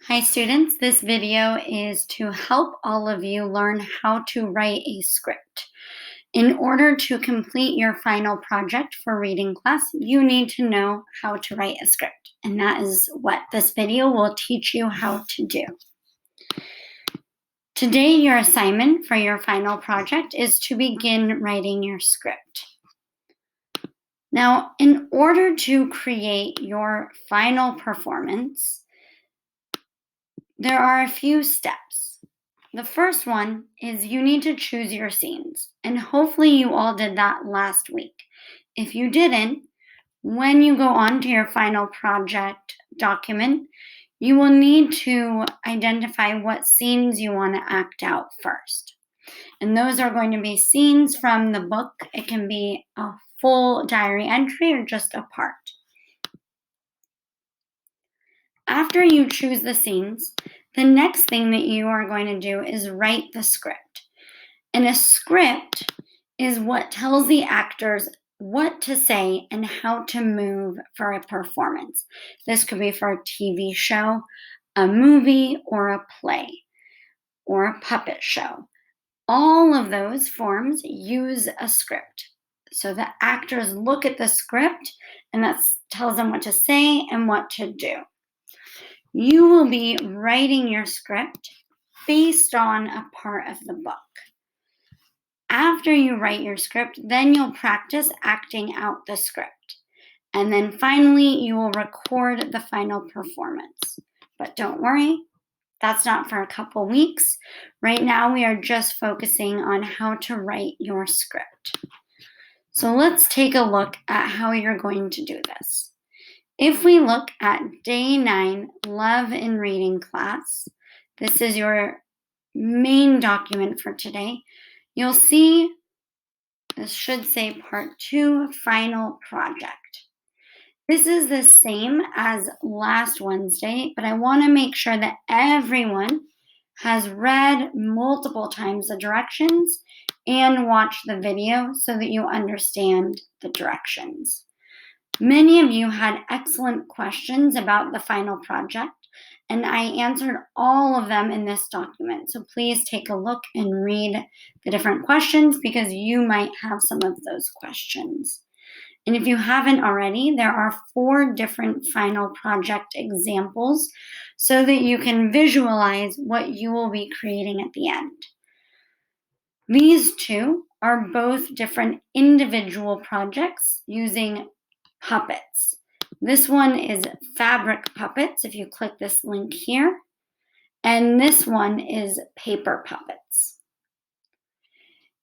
Hi students, this video is to help all of you learn how to write a script. In order to complete your final project for reading class, you need to know how to write a script, and that is what this video will teach you how to do. Today, your assignment for your final project is to begin writing your script. Now, in order to create your final performance, there are a few steps. The first one is you need to choose your scenes, and hopefully you all did that last week. If you didn't, when you go on to your final project document, you will need to identify what scenes you want to act out first. And those are going to be scenes from the book. It can be a full diary entry or just a part. After you choose the scenes, the next thing that you are going to do is write the script. And a script is what tells the actors what to say and how to move for a performance. This could be for a TV show, a movie, or a play, or a puppet show. All of those forms use a script. So the actors look at the script, and that tells them what to say and what to do. You will be writing your script based on a part of the book. After you write your script, then you'll practice acting out the script. And then finally, you will record the final performance. But don't worry, that's not for a couple weeks. Right now, we are just focusing on how to write your script. So let's take a look at how you're going to do this. If we look at day 9, Love in Reading class, this is your main document for today. You'll see this should say part 2, final project. This is the same as last Wednesday, but I want to make sure that everyone has read multiple times the directions and watched the video so that you understand the directions. Many of you had excellent questions about the final project, and I answered all of them in this document. So please take a look and read the different questions because you might have some of those questions. And if you haven't already, there are 4 different final project examples so that you can visualize what you will be creating at the end. These 2 are both different individual projects using puppets. This one is fabric puppets, if you click this link here, and this one is paper puppets.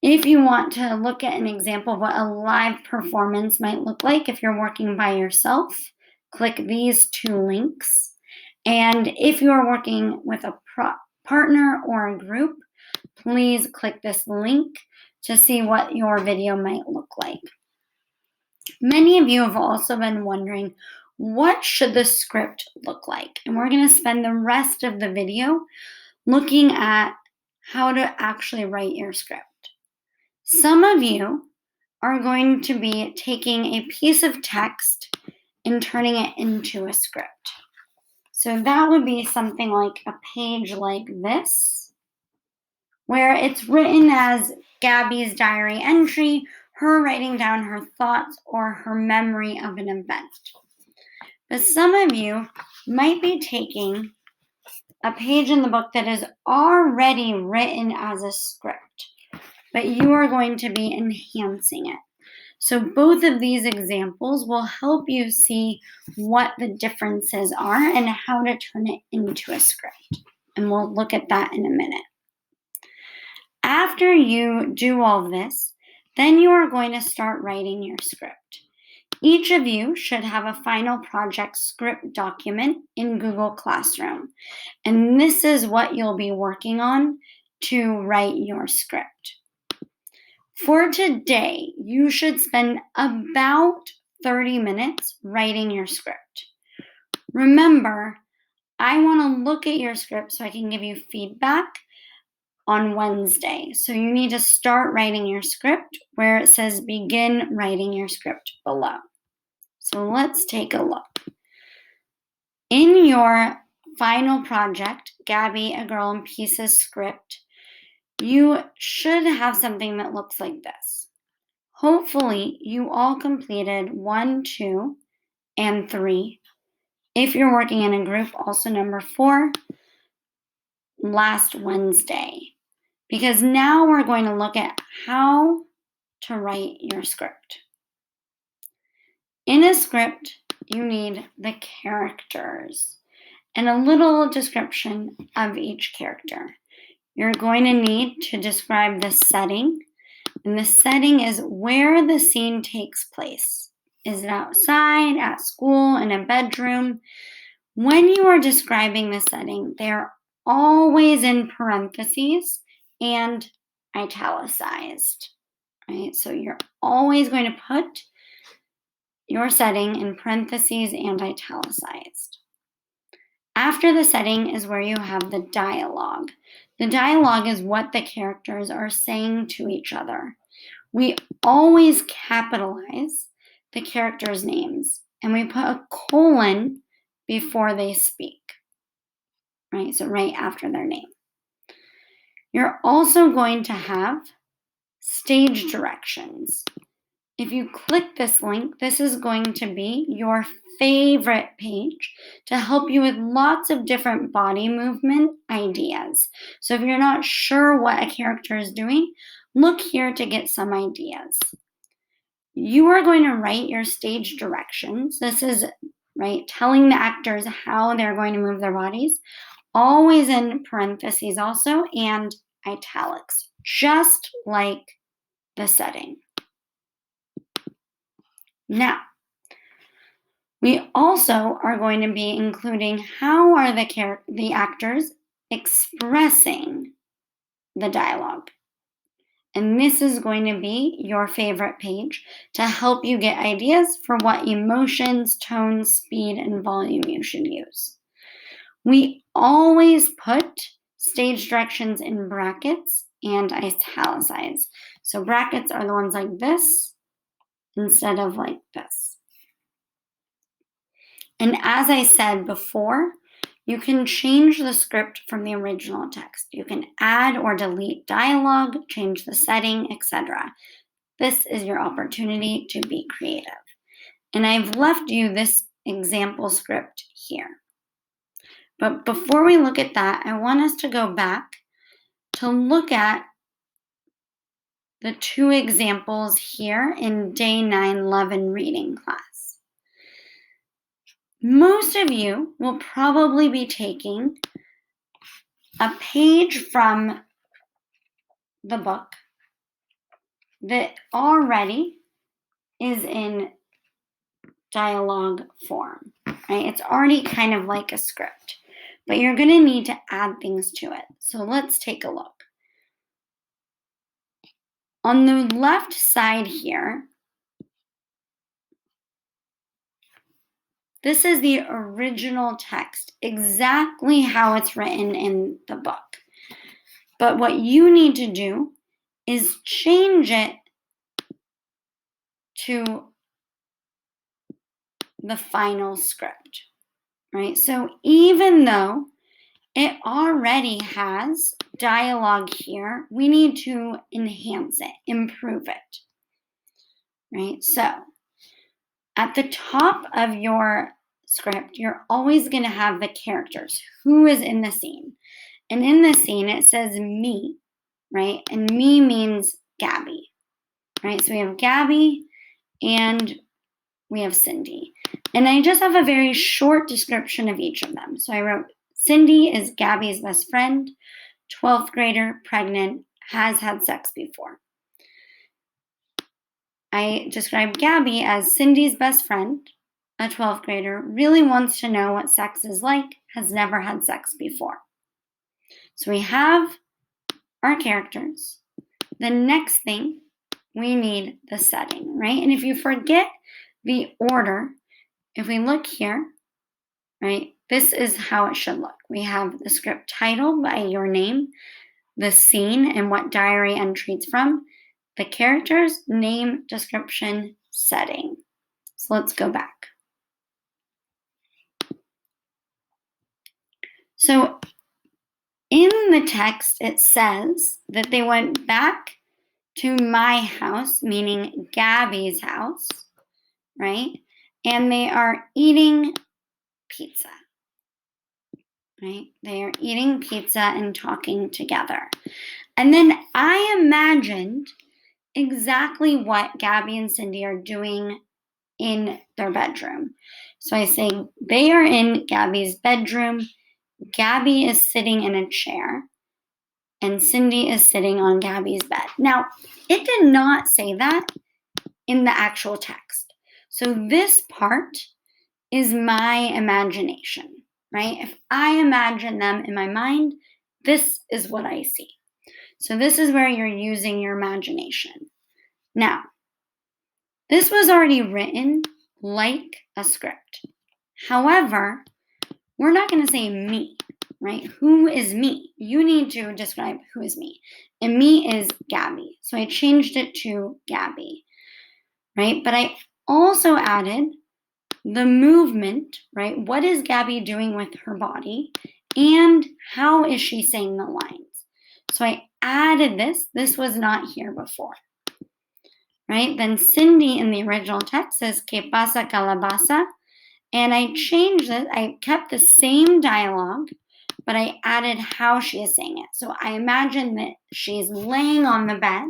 If you want to look at an example of what a live performance might look like if you're working by yourself, click these 2 links. And if you are working with a partner or a group, please click this link to see what your video might look like. Many of you have also been wondering, what should the script look like? And we're going to spend the rest of the video looking at how to actually write your script. Some of you are going to be taking a piece of text and turning it into a script. So that would be something like a page like this, where it's written as Gabby's diary entry, her writing down her thoughts or her memory of an event. But some of you might be taking a page in the book that is already written as a script, but you are going to be enhancing it. So both of these examples will help you see what the differences are and how to turn it into a script. And we'll look at that in a minute. After you do all of this, then you are going to start writing your script. Each of you should have a final project script document in Google Classroom. And this is what you'll be working on to write your script. For today, you should spend about 30 minutes writing your script. Remember, I want to look at your script so I can give you feedback on Wednesday. So you need to start writing your script where it says begin writing your script below. So let's take a look. In your final project, Gabby, A Girl in Pieces script, you should have something that looks like this. Hopefully, you all completed 1, 2, and 3. If you're working in a group, also number 4, last Wednesday. Because now we're going to look at how to write your script. In a script, you need the characters and a little description of each character. You're going to need to describe the setting, and the setting is where the scene takes place. Is it outside, at school, in a bedroom? When you are describing the setting, they're always in parentheses and italicized, right? So you're always going to put your setting in parentheses and italicized. After the setting is where you have the dialogue. The dialogue is what the characters are saying to each other. We always capitalize the characters' names and we put a colon before they speak, right? So right after their name. You're also going to have stage directions. If you click this link, this is going to be your favorite page to help you with lots of different body movement ideas. So if you're not sure what a character is doing, look here to get some ideas. You are going to write your stage directions. This is, right, telling the actors how they're going to move their bodies, always in parentheses also, and italics, just like the setting. Now, we also are going to be including how are the actors expressing the dialogue. And this is going to be your favorite page to help you get ideas for what emotions, tone, speed, and volume you should use. We always put stage directions in brackets and italicize. So brackets are the ones like this instead of like this. And as I said before, you can change the script from the original text. You can add or delete dialogue, change the setting, etc. This is your opportunity to be creative. And I've left you this example script here. But before we look at that, I want us to go back to look at the 2 examples here in day 9 Love and Reading class. Most of you will probably be taking a page from the book that already is in dialogue form, right? It's already kind of like a script, but you're going to need to add things to it. So let's take a look. On the left side here, this is the original text, exactly how it's written in the book. But what you need to do is change it to the final script, right? So even though it already has dialogue here, we need to enhance it, improve it, right? So at the top of your script, you're always going to have the characters, who is in the scene. And in the scene, it says me, right? And me means Gabby, right? So we have Gabby and we have Cindy. And I just have a very short description of each of them. So I wrote, Cindy is Gabby's best friend, 12th grader, pregnant, has had sex before. I described Gabby as Cindy's best friend, a 12th grader, really wants to know what sex is like, has never had sex before. So we have our characters. The next thing, we need the setting, right? And if you forget the order, if we look here, right, this is how it should look. We have the script title by your name, the scene and what diary entry it's from, the characters, name, description, setting. So let's go back. So in the text, it says that they went back to my house, meaning Gabby's house, right? And they are eating pizza, right? They are eating pizza and talking together. And then I imagined exactly what Gabby and Cindy are doing in their bedroom. So I say they are in Gabby's bedroom. Gabby is sitting in a chair and Cindy is sitting on Gabby's bed. Now, it did not say that in the actual text. So this part is my imagination, right? If I imagine them in my mind, this is what I see. So this is where you're using your imagination. Now, this was already written like a script. However, we're not going to say me, right? Who is me? You need to describe who is me. And me is Gabby. So I changed it to Gabby, right? But I also added the movement, right? What is Gabby doing with her body? And how is she saying the lines? So I added this. This was not here before, right? Then Cindy in the original text says, ¿Qué pasa, calabaza? And I changed it. I kept the same dialogue, but I added how she is saying it. So I imagine that she's laying on the bed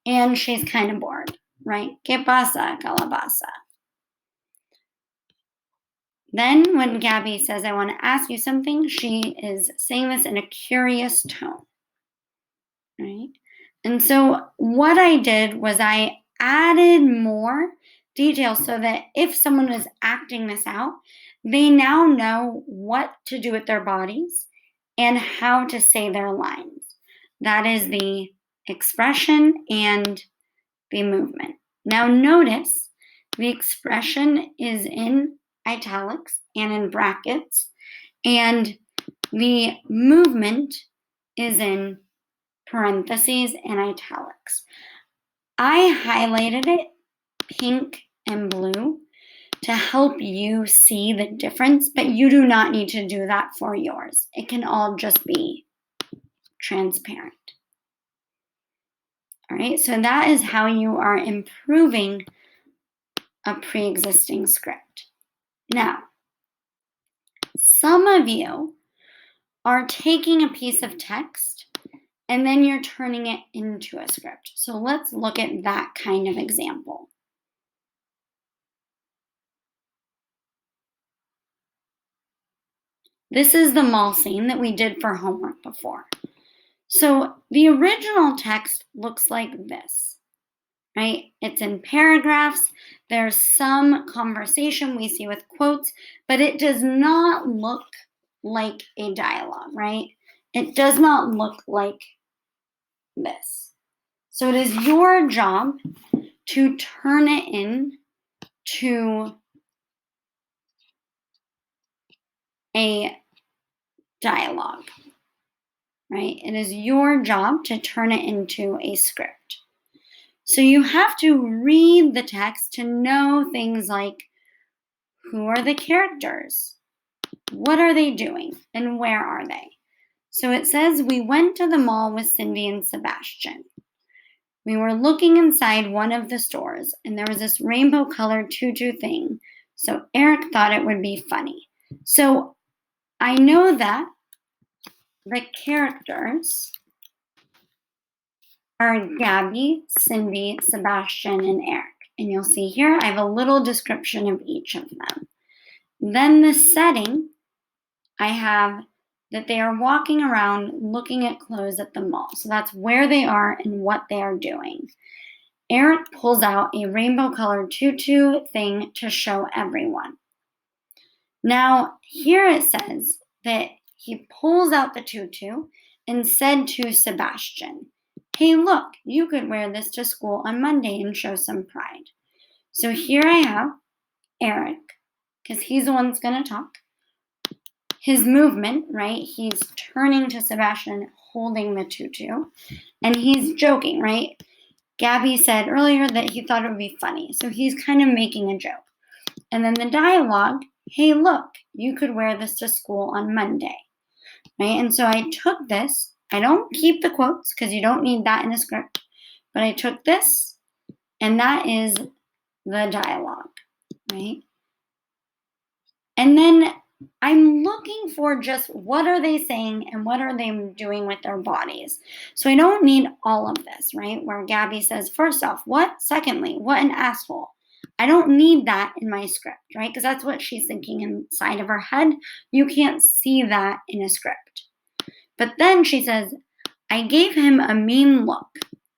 and she's kind of bored, right? ¿Qué pasa, calabaza? Then when Gabby says, I want to ask you something, she is saying this in a curious tone, right? And so what I did was I added more details so that if someone is acting this out, they now know what to do with their bodies and how to say their lines. That is the expression and the movement. Now notice the expression is in italics and in brackets, and the movement is in parentheses and italics. I highlighted it pink and blue to help you see the difference, but you do not need to do that for yours. It can all just be transparent. All right, so that is how you are improving a pre-existing script. Now, some of you are taking a piece of text and then you're turning it into a script. So let's look at that kind of example. This is the mall scene that we did for homework before. So the original text looks like this, right? It's in paragraphs. There's some conversation we see with quotes, but it does not look like a dialogue, right? It does not look like this. So it is your job to turn it into a dialogue, right? It is your job to turn it into a script. So you have to read the text to know things like who are the characters? What are they doing? And where are they? So it says, we went to the mall with Cindy and Sebastian. We were looking inside one of the stores and there was this rainbow colored tutu thing. So Eric thought it would be funny. So I know that the characters are Gabby, Cindy, Sebastian, and Eric. And you'll see here, I have a little description of each of them. Then the setting, I have that they are walking around looking at clothes at the mall. So that's where they are and what they are doing. Eric pulls out a rainbow colored tutu thing to show everyone. Now, here it says that he pulls out the tutu and said to Sebastian, hey, look, you could wear this to school on Monday and show some pride. So here I have Eric, because he's the one that's going to talk. His movement, right? He's turning to Sebastian, holding the tutu, and he's joking, right? Gabby said earlier that he thought it would be funny, so he's kind of making a joke. And then the dialogue, hey, look, you could wear this to school on Monday. right? And so I took this. I don't keep the quotes because you don't need that in a script, but I took this, and that is the dialogue, right? And then I'm looking for just what are they saying and what are they doing with their bodies. So I don't need all of this, right? Where Gabby says, first off, what? Secondly, what an asshole. I don't need that in my script, right? Because that's what she's thinking inside of her head. You can't see that in a script. But then she says, I gave him a mean look,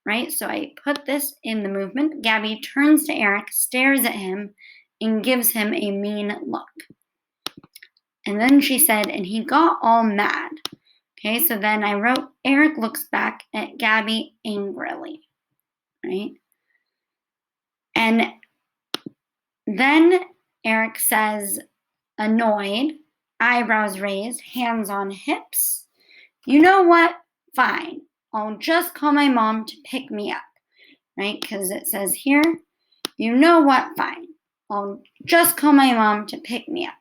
right? So I put this in the movement. Gabby turns to Eric, stares at him, and gives him a mean look. And then she said, and he got all mad. Okay, so then I wrote, Eric looks back at Gabby angrily, right? And then Eric says, annoyed, eyebrows raised, hands on hips. You know what? Fine. I'll just call my mom to pick me up, right? Because it says here, you know what? Fine. I'll just call my mom to pick me up.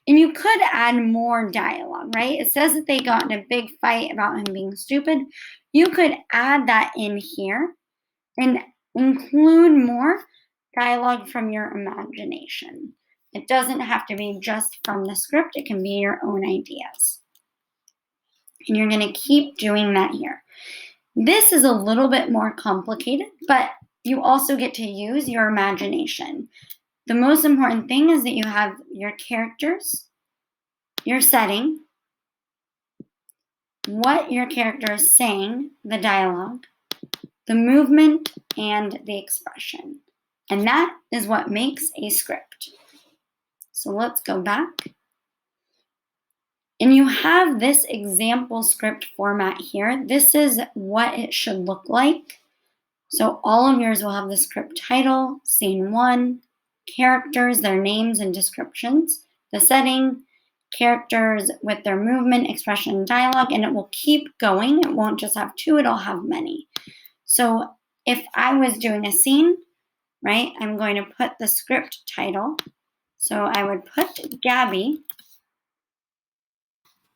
And you could add more dialogue, right? It says that they got in a big fight about him being stupid. You could add that in here and include more dialogue from your imagination. It doesn't have to be just from the script, it can be your own ideas. And you're going to keep doing that here. This is a little bit more complicated, but you also get to use your imagination. The most important thing is that you have your characters, your setting, what your character is saying, the dialogue, the movement, and the expression. And that is what makes a script. So let's go back. And you have this example script format here. This is what it should look like. So all of yours will have the script title, scene 1, characters, their names and descriptions, the setting, characters with their movement, expression, dialogue, and it will keep going. It won't just have 2, it'll have many. So if I was doing a scene, right, I'm going to put the script title. So I would put Gabby,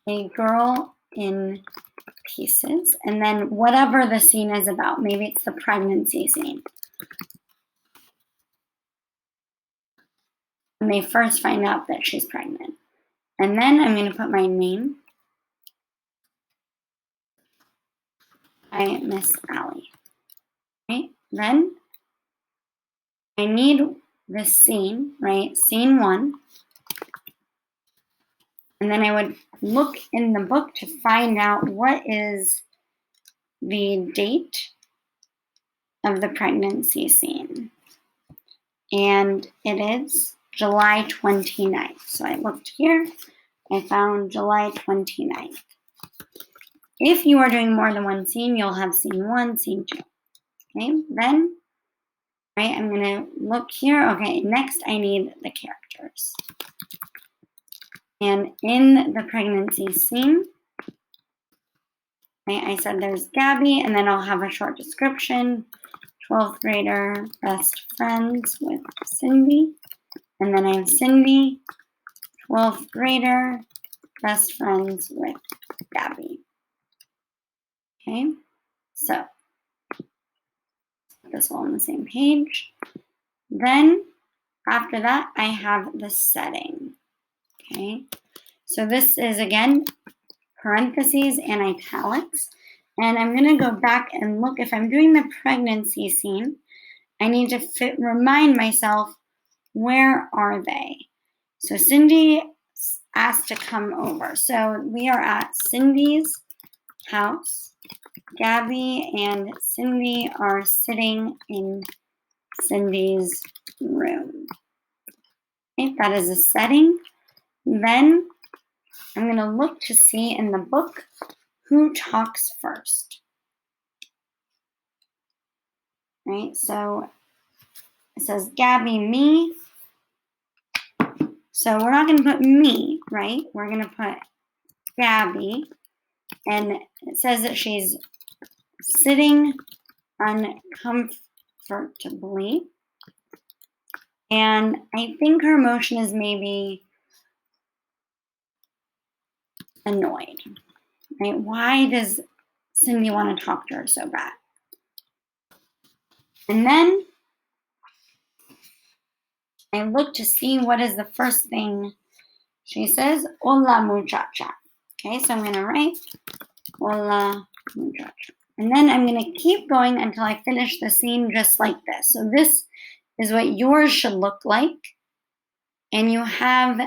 a girl in pieces, and then whatever the scene is about. Maybe it's the pregnancy scene. When they first find out that she's pregnant. And then I'm going to put my name. Hi, Miss Allie. Right? Then I need the scene, right? Scene 1. And then I would look in the book to find out what is the date of the pregnancy scene. And it is July 29th. So I looked here, I found July 29th. If you are doing more than one scene, you'll have scene 1, scene 2. Okay, then, right, I'm gonna look here. Okay, next I need the characters. And in the pregnancy scene, right, I said there's Gabby, and then I'll have a short description. 12th grader, best friends with Cindy. And then I have Cindy, 12th grader, best friends with Gabby. Okay, so put this all on the same page. Then after that, I have the setting. Okay, so this is again parentheses and italics. And I'm going to go back and look. If I'm doing the pregnancy scene, I need to remind myself, where are they? So Cindy asked to come over. So we are at Cindy's house. Gabby and Cindy are sitting in Cindy's room. Okay, that is a setting. Then I'm going to look to see in the book who talks first. Right, so it says Gabby, me. So we're not going to put me, right? We're going to put Gabby. And it says that she's sitting uncomfortably. And I think her emotion is maybe annoyed. right? Why does Cindy want to talk to her so bad? And then I look to see what is the first thing she says. Hola, muchacha. Okay, so I'm going to write hola, muchacha. And then I'm going to keep going until I finish the scene just like this. So this is what yours should look like. And you have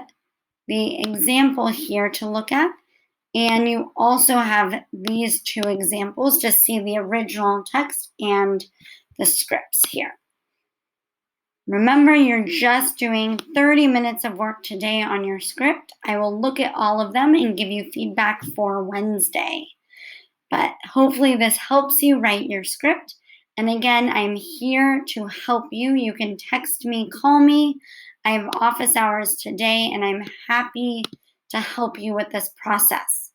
the example here to look at. And you also have these two examples to see the original text and the scripts here. Remember, you're just doing 30 minutes of work today on your script. I will look at all of them and give you feedback for Wednesday. But hopefully this helps you write your script. And again, I'm here to help you. You can text me, call me. I have office hours today, and I'm happy to help you with this process.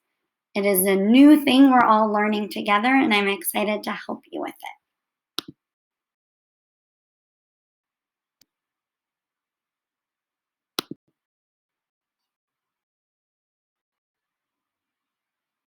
It is a new thing we're all learning together, and I'm excited to help you with it.